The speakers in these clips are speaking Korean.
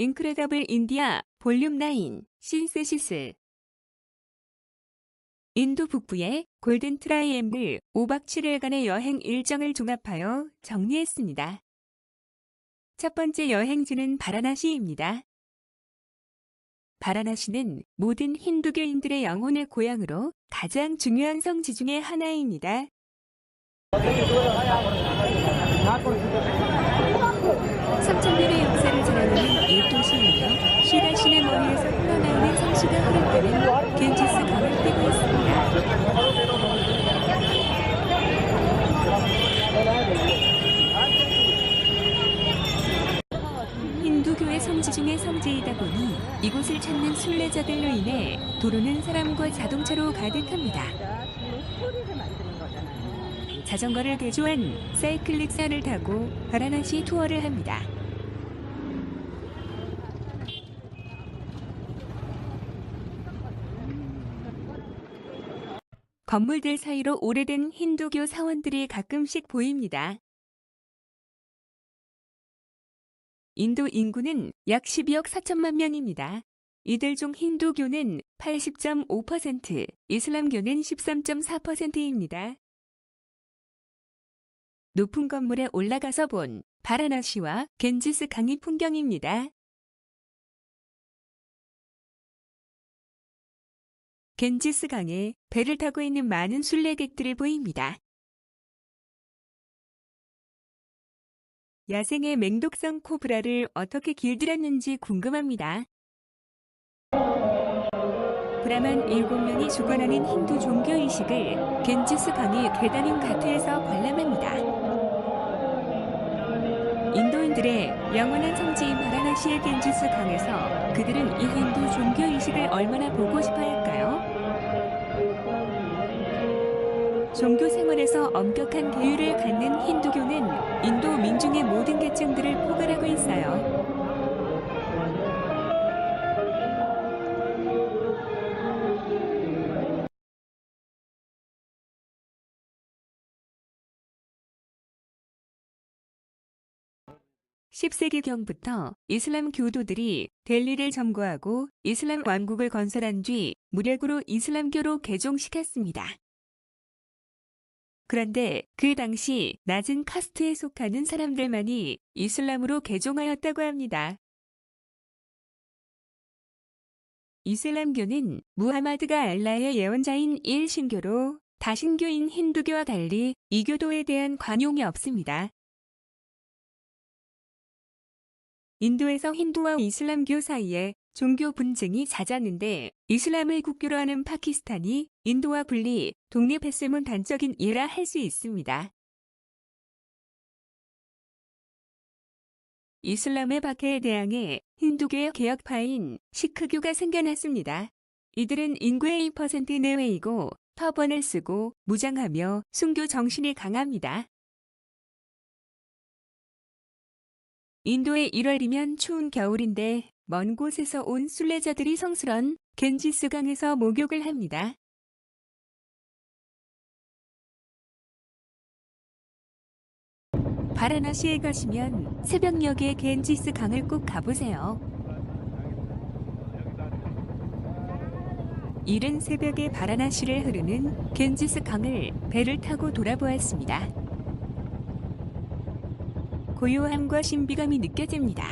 인크레더블 인디아 볼륨 9 신세시스. 인도 북부의 골든 트라이앵글 5박 7일간의 여행 일정을 종합하여 정리했습니다. 첫 번째 여행지는 바라나시입니다. 바라나시는 모든 힌두교인들의 영혼의 고향으로 가장 중요한 성지 중의 하나입니다. 3000년의 역사를 자랑하는 일도시이며 시라신의 머리에서 흘러나오는 성씨가 흐른다는 겐지스 강을 띄고 있습니다. 힌두교의 성지 중의 성지이다 보니 이곳을 찾는 순례자들로 인해 도로는 사람과 자동차로 가득합니다. 자전거를 개조한 사이클릭사를 타고 바라나시 투어를 합니다. 건물들 사이로 오래된 힌두교 사원들이 가끔씩 보입니다. 인도 인구는 약 12억 4천만 명입니다. 이들 중 힌두교는 80.5%, 이슬람교는 13.4%입니다. 높은 건물에 올라가서 본 바라나시와 겐지스 강의 풍경입니다. 겐지스 강에 배를 타고 있는 많은 순례객들이 보입니다. 야생의 맹독성 코브라를 어떻게 길들였는지 궁금합니다. 브라만 7명이 주관하는 힌두 종교의식을 겐지스 강의 계단인 가트에서 관람합니다. 인도인들의 영원한 성지인 바라나시의 겐지스 강에서 그들은 이 힌두 종교의식을 얼마나 보고 싶어 할까요? 종교 생활에서 엄격한 계율을 갖는 힌두교는 인도 민중의 모든 계층들을 포괄하고 있어요. (10세기경부터) 이슬람 교도들이 델리를 점거하고 이슬람 왕국을 건설한 뒤 무력으로 이슬람교로 개종시켰습니다. 그런데 그 당시 낮은 카스트에 속하는 사람들만이 이슬람으로 개종하였다고 합니다. 이슬람교는 무하마드가 알라의 예언자인 일신교로 다신교인 힌두교와 달리 이교도에 대한 관용이 없습니다. 인도에서 힌두와 이슬람교 사이에 종교 분쟁이 잦았는데 이슬람을 국교로 하는 파키스탄이 인도와 분리, 독립했음은 단적인 예라 할 수 있습니다. 이슬람의 박해에 대항해 힌두교의 개혁파인 시크교가 생겨났습니다. 이들은 인구의 2% 내외이고 터번을 쓰고 무장하며 순교 정신이 강합니다. 인도의 1월이면 추운 겨울인데 먼 곳에서 온 순례자들이 성스런 겐지스 강에서 목욕을 합니다. 바라나시에 가시면 새벽녘의 겐지스 강을 꼭 가보세요. 이른 새벽에 바라나시를 흐르는 겐지스 강을 배를 타고 돌아보았습니다. 고요함과 신비감이 느껴집니다.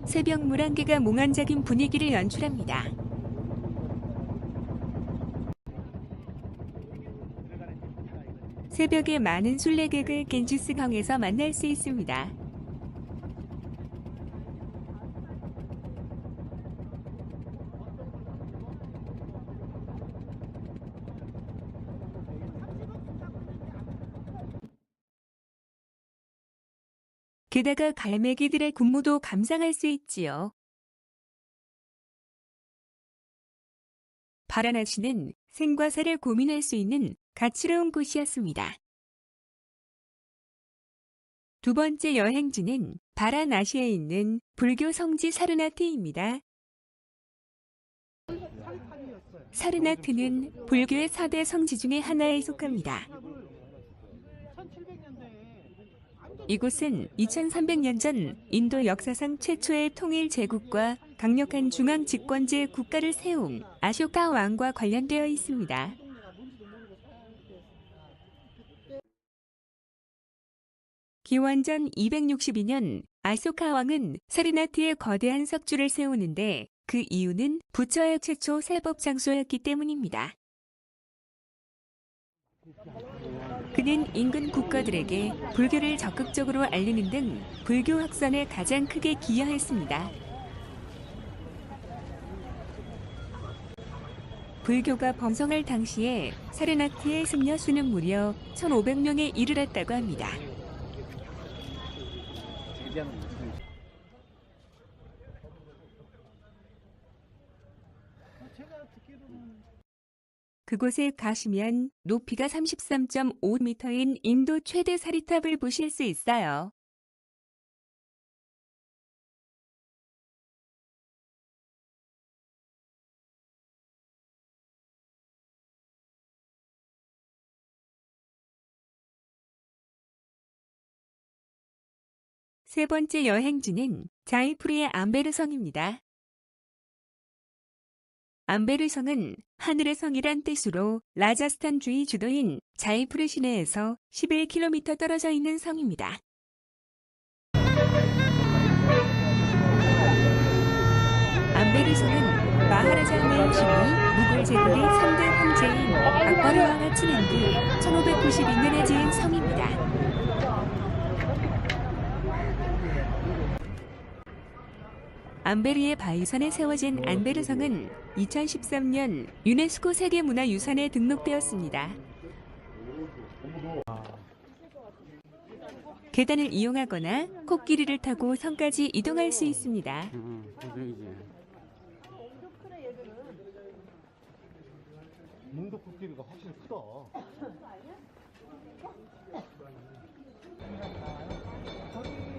새벽 물안개가 몽환적인 분위기를 연출합니다. 새벽에 많은 순례객을 겐지스 강에서 만날 수 있습니다. 게다가 갈매기들의 군무도 감상할 수 있지요. 바라나시는 생과 사를 고민할 수 있는 가치로운 곳이었습니다. 두 번째 여행지는 바라나시에 있는 불교 성지 사르나트입니다. 사르나트는 불교의 4대 성지 중의 하나에 속합니다. 이곳은 2300년 전 인도 역사상 최초의 통일 제국과 강력한 중앙 집권제 국가를 세운 아쇼카 왕과 관련되어 있습니다. 기원전 262년 아쇼카 왕은 사르나트에 거대한 석주를 세우는데 그 이유는 부처의 최초 세법 장소였기 때문입니다. 그는 인근 국가들에게 불교를 적극적으로 알리는 등 불교 확산에 가장 크게 기여했습니다. 불교가 번성할 당시에 사르나트의 승려 수는 무려 1,500명에 이르렀다고 합니다. 그곳에 가시면 높이가 33.5m인 인도 최대 사리탑을 보실 수 있어요. 세 번째 여행지는 자이푸르의 암베르성입니다. 암베르성은 하늘의 성이란 뜻으로 라자스탄주의 주도인 자이푸르 시내에서 11km 떨어져 있는 성입니다. 암베르성은 마하라자 메인신이 무굴 제국의 3대 황제인 악바르 왕을 지낸 뒤 1592년에 지은 성입니다. 암베르의 바위산에 세워진 암베르성은 2013년 유네스코 세계문화유산에 등록되었습니다. 계단을 이용하거나 코끼리를 타고 성까지 이동할 수 있습니다. 문도 코끼리가 확실히 크다.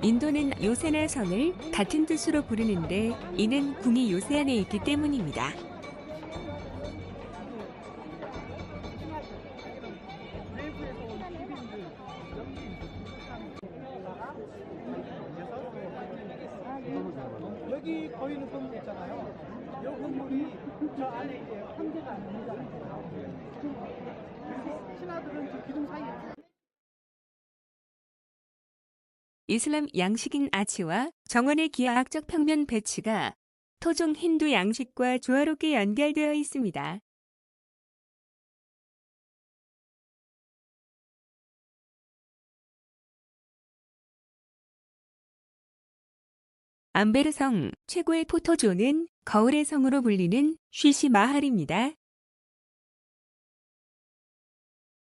인도는 요세나 성을 같은 뜻으로 부르는데 이는 궁이 요새 안에 있기 때문입니다. 여기 보이는 건물 있잖아요. 이 건물이 저 안에 이제 황제가 있는 거잖아요. 신하들은 저 기둥 사이에. 이슬람 양식인 아치와 정원의 기하학적 평면 배치가 토종 힌두 양식과 조화롭게 연결되어 있습니다. 암베르성 최고의 포토존은 거울의 성으로 불리는 쉬시 마할입니다.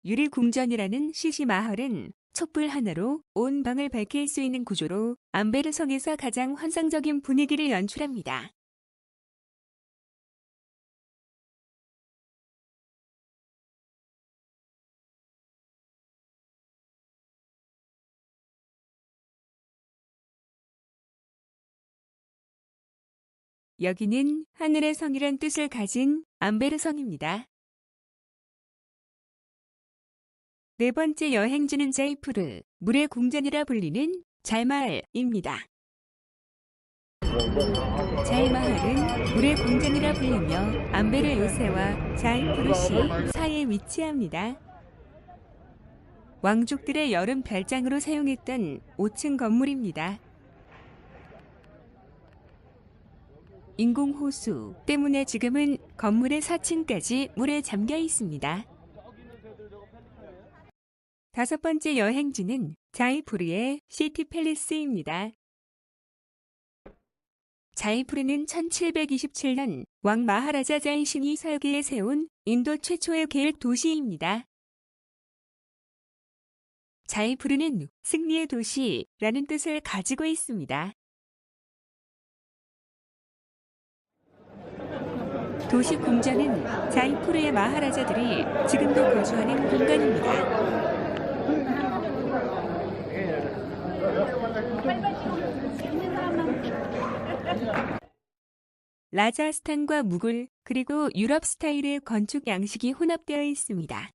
유리 궁전이라는 쉬시 마할은 촛불 하나로 온 방을 밝힐 수 있는 구조로 암베르성에서 가장 환상적인 분위기를 연출합니다. 여기는 하늘의 성이란 뜻을 가진 암베르성입니다. 네 번째 여행지는 자이푸르, 물의 궁전이라 불리는 잘마을입니다. 잘마을은 물의 궁전이라 불리며 암베르 요새와 자이푸르시 사이에 위치합니다. 왕족들의 여름 별장으로 사용했던 5층 건물입니다. 인공호수 때문에 지금은 건물의 4층까지 물에 잠겨 있습니다. 다섯 번째 여행지는 자이푸르의 시티 팰리스입니다. 자이푸르는 1727년 왕 마하라자 자이신이 설계해 세운 인도 최초의 계획 도시입니다. 자이푸르는 승리의 도시라는 뜻을 가지고 있습니다. 도시 궁전은 자이푸르의 마하라자들이 지금도 거주하는 공간입니다. 라자스탄과 무굴 그리고 유럽 스타일의 건축 양식이 혼합되어 있습니다.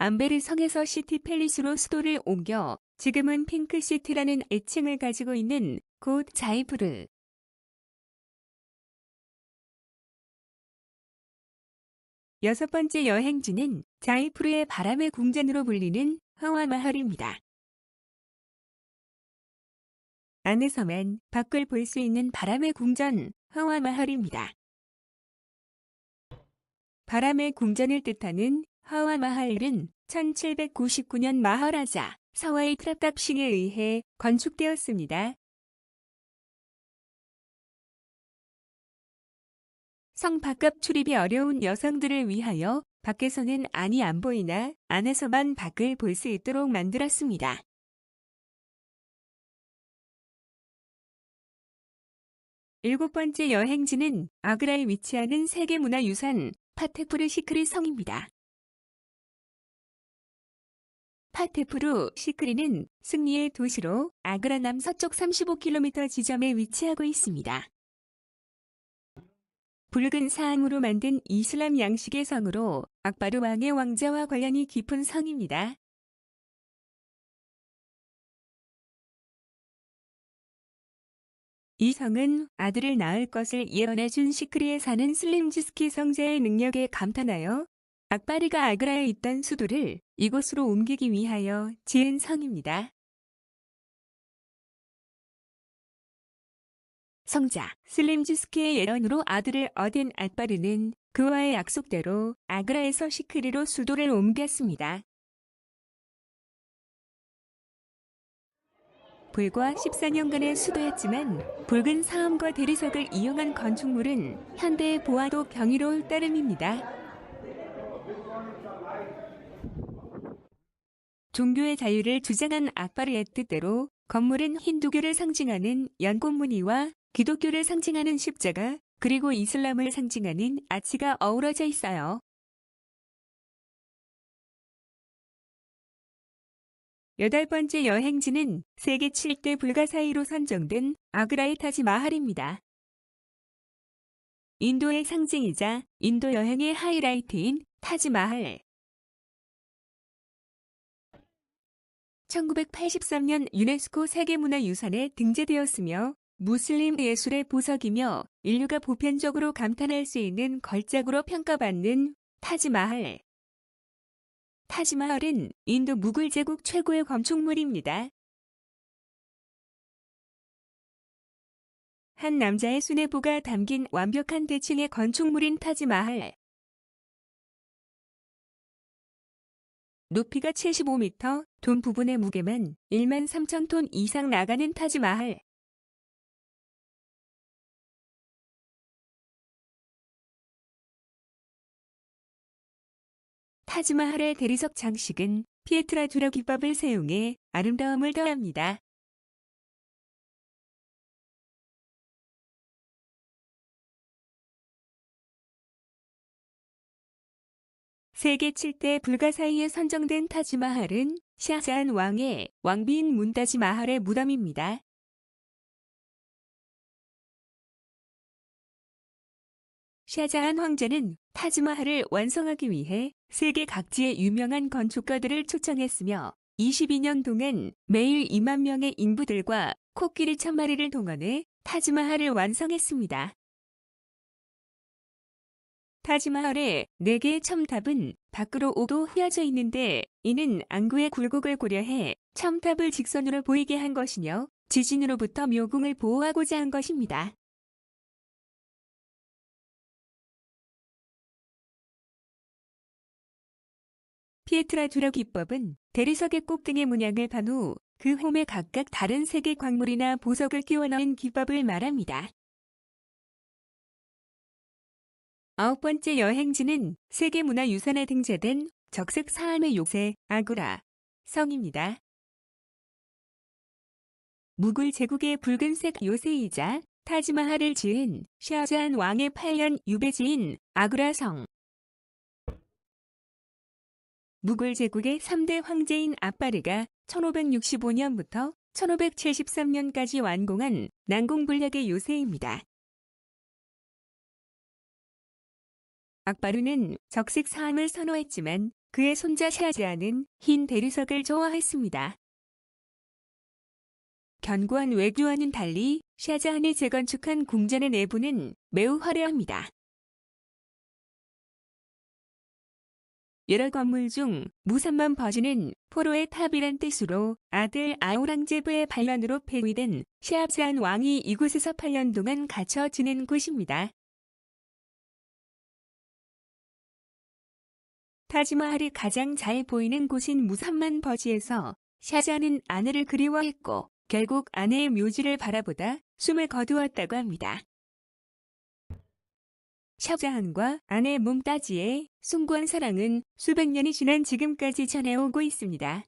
암베르 성에서 시티 팰리스로 수도를 옮겨 지금은 핑크시티라는 애칭을 가지고 있는 곳 자이푸르. 여섯 번째 여행지는 자이푸르의 바람의 궁전으로 불리는 하와마할입니다. 안에서만 밖을 볼 수 있는 바람의 궁전 하와마할입니다. 바람의 궁전을 뜻하는 하와마할은 1799년 마하라자 서와이 프라탑싱에 의해 건축되었습니다. 성 바깥 출입이 어려운 여성들을 위하여 밖에서는 안이 안 보이나 안에서만 밖을 볼 수 있도록 만들었습니다. 일곱 번째 여행지는 아그라에 위치하는 세계문화유산 파테푸르 시크리 성입니다. 파테푸르 시크리는 승리의 도시로 아그라 남서쪽 35km 지점에 위치하고 있습니다. 붉은 사암으로 만든 이슬람 양식의 성으로 악바르 왕의 왕자와 관련이 깊은 성입니다. 이 성은 아들을 낳을 것을 예언해준 시크리에 사는 슬림지스키 성자의 능력에 감탄하여 악바르가 아그라에 있던 수도를 이곳으로 옮기기 위하여 지은 성입니다. 성자 슬림지스키의 예언으로 아들을 얻은 악바르는 그와의 약속대로 아그라에서 시크리로 수도를 옮겼습니다. 불과 14년간의 수도였지만 붉은 사암과 대리석을 이용한 건축물은 현대에 보아도 경이로울 따름입니다. 종교의 자유를 주장한 악바르의 뜻대로 건물은 힌두교를 상징하는 연꽃무늬와 기독교를 상징하는 십자가 그리고 이슬람을 상징하는 아치가 어우러져 있어요. 여덟 번째 여행지는 세계 7대 불가 사이로 선정된 아그라의 타지마할입니다. 인도의 상징이자 인도 여행의 하이라이트인 타지마할. 1983년 유네스코 세계문화유산에 등재되었으며 무슬림 예술의 보석이며 인류가 보편적으로 감탄할 수 있는 걸작으로 평가받는 타지마할. 타지마할은 인도 무굴 제국 최고의 건축물입니다. 한 남자의 수뇌부가 담긴 완벽한 대칭의 건축물인 타지마할. 높이가 75m, 돈 부분의 무게만 13,000톤 이상 나가는 타지마할. 타지마할의 대리석 장식은 피에트라두라 기법을 사용해 아름다움을 더합니다. 세계 7대 불가 사이에 선정된 타지마할은 샤자한 왕의 왕비인 문타지 마할의 무덤입니다. 샤자한 황제는 타지마할을 완성하기 위해 세계 각지의 유명한 건축가들을 초청했으며 22년 동안 매일 2만 명의 인부들과 코끼리 1000마리를 동원해 타지마할을 완성했습니다. 타지마할의 4개의 첨탑은 밖으로 오도 휘어져 있는데 이는 안구의 굴곡을 고려해 첨탑을 직선으로 보이게 한 것이며 지진으로부터 묘궁을 보호하고자 한 것입니다. 피에트라두라 기법은 대리석의 꼭등의 문양을 판 후 그 홈에 각각 다른 색의 광물이나 보석을 끼워 넣은 기법을 말합니다. 아홉 번째 여행지는 세계문화유산에 등재된 적색 사암의 요새 아그라 성입니다. 무굴 제국의 붉은색 요새이자 타지마할을 지은 샤자한 왕의 8년 유배지인 아그라 성. 무굴 제국의 3대 황제인 악바르가 1565년부터 1573년까지 완공한 난공불락의 요새입니다. 악바르는 적색 사암을 선호했지만 그의 손자 샤자는 흰 대리석을 좋아했습니다. 견고한 외교와는 달리 샤자한이 재건축한 궁전의 내부는 매우 화려합니다. 여러 건물 중 무삼만 버지는 포로의 탑이란 뜻으로 아들 아우랑제브의 반란으로 폐위된 샤자한 왕이 이곳에서 8년 동안 갇혀 지낸 곳입니다. 타지마할이 가장 잘 보이는 곳인 무삼만 버지에서 샤자는 아내를 그리워했고 결국 아내의 묘지를 바라보다 숨을 거두었다고 합니다. 샤자한과 아내 뭄따지의 숭고한 사랑은 수백 년이 지난 지금까지 전해오고 있습니다.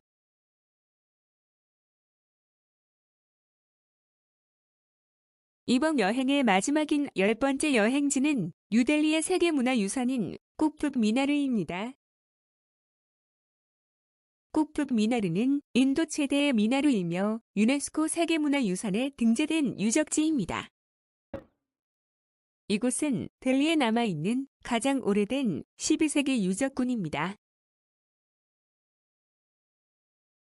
이번 여행의 마지막인 10번째 여행지는 뉴델리의 세계문화유산인 꾸투브 미나르입니다. 꾸투브 미나르는 인도 최대의 미나르이며 유네스코 세계문화유산에 등재된 유적지입니다. 이곳은 델리에 남아있는 가장 오래된 12세기 유적군입니다.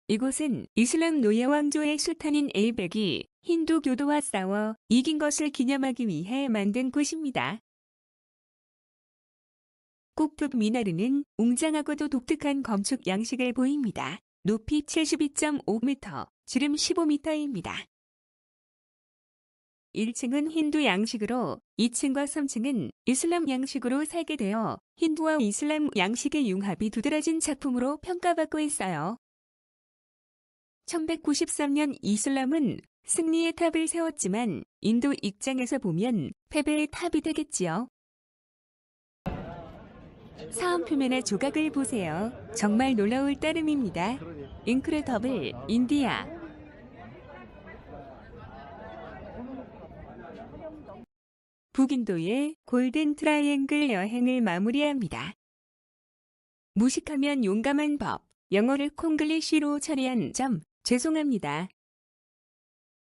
이곳은 이슬람 노예 왕조의 술탄인 에이백이 힌두 교도와 싸워 이긴 것을 기념하기 위해 만든 곳입니다. 꾸투브 미나르는 웅장하고도 독특한 건축 양식을 보입니다. 높이 72.5m, 지름 15m입니다. 1층은 힌두 양식으로 2층과 3층은 이슬람 양식으로 설계되어 힌두와 이슬람 양식의 융합이 두드러진 작품으로 평가받고 있어요. 1193년 이슬람은 승리의 탑을 세웠지만 인도 입장에서 보면 패배의 탑이 되겠지요. 사원 표면의 조각을 보세요. 정말 놀라울 따름입니다. 인크레더블 인디아. 북인도의 골든 트라이앵글 여행을 마무리합니다. 무식하면 용감한 법, 영어를 콩글리시로 처리한 점 죄송합니다.